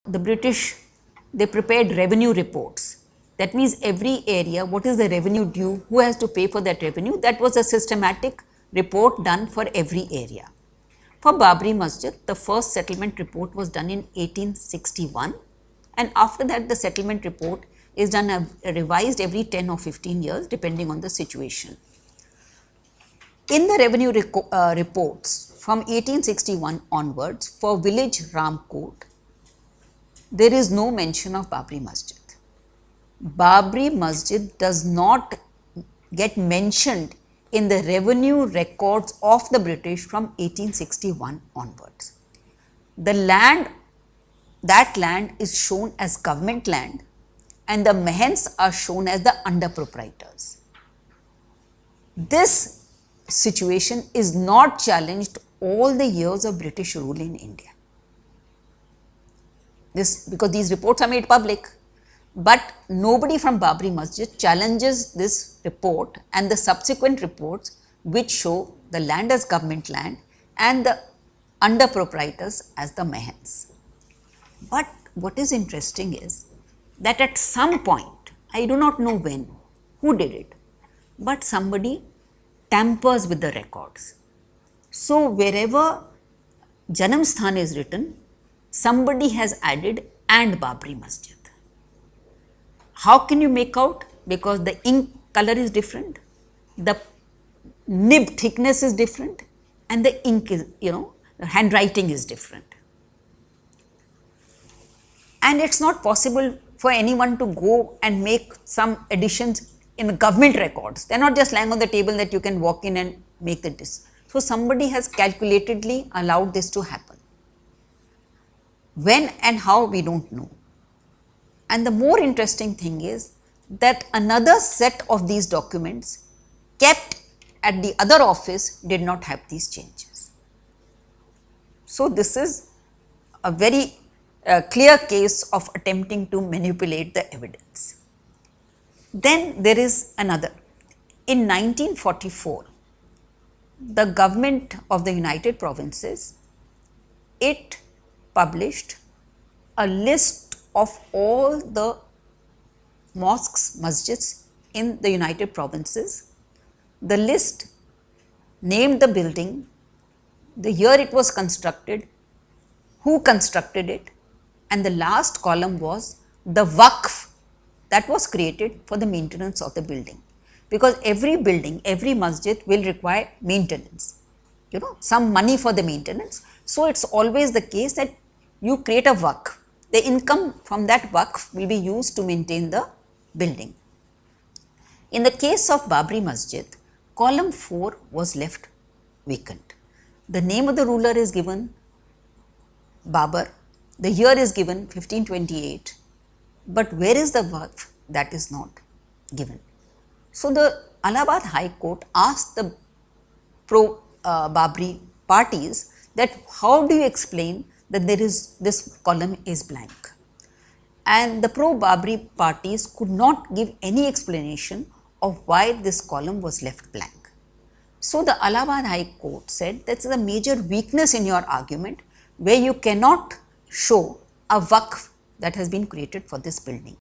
the British, they prepared revenue reports. That means every area, what is the revenue due, who has to pay for that revenue. That was a systematic report done for every area. For Babri Masjid, the first settlement report was done in 1861, and after that the settlement report is done revised every 10 or 15 years depending on the situation. In the revenue reports from 1861 onwards for village Ramkot, there is no mention of Babri Masjid. Babri Masjid does not get mentioned in the revenue records of the British from 1861 onwards. The land, that land is shown as government land, and the mahants are shown as the under proprietors. This situation is not challenged all the years of British rule in India. This, because these reports are made public, but nobody from Babri Masjid challenges this report and the subsequent reports which show the land as government land and the under proprietors as the mahants. But what is interesting is that at some point, I do not know when, who did it, but somebody tampers with the records. So wherever Janam Sthan is written, somebody has added and Babri Masjid. How can you make out? Because the ink color is different, the nib thickness is different, and the ink is, the handwriting is different. And it's not possible for anyone to go and make some additions in government records. They're not just lying on the table that you can walk in and make the dis. So somebody has calculatedly allowed this to happen. When and how, we don't know. And the more interesting thing is that another set of these documents kept at the other office did not have these changes. So this is a very clear case of attempting to manipulate the evidence. Then there is another. In 1944, the government of the United Provinces, it published a list of all the mosques, masjids in the United Provinces. The list named the building, the year it was constructed, who constructed it, and the last column was the waqf that was created for the maintenance of the building. Because every building, every masjid will require maintenance, some money for the maintenance. So it's always the case that you create a waqf. The income from that waqf will be used to maintain the building. In the case of Babri Masjid, column 4 was left vacant. The name of the ruler is given Babur, the year is given 1528, but where is the waqf? That is not given. So the Allahabad High Court asked the pro-Babri parties that how do you explain that there is this column is blank, and the pro-Babri parties could not give any explanation of why this column was left blank. So the Allahabad High Court said that's a major weakness in your argument where you cannot show a waqf that has been created for this building.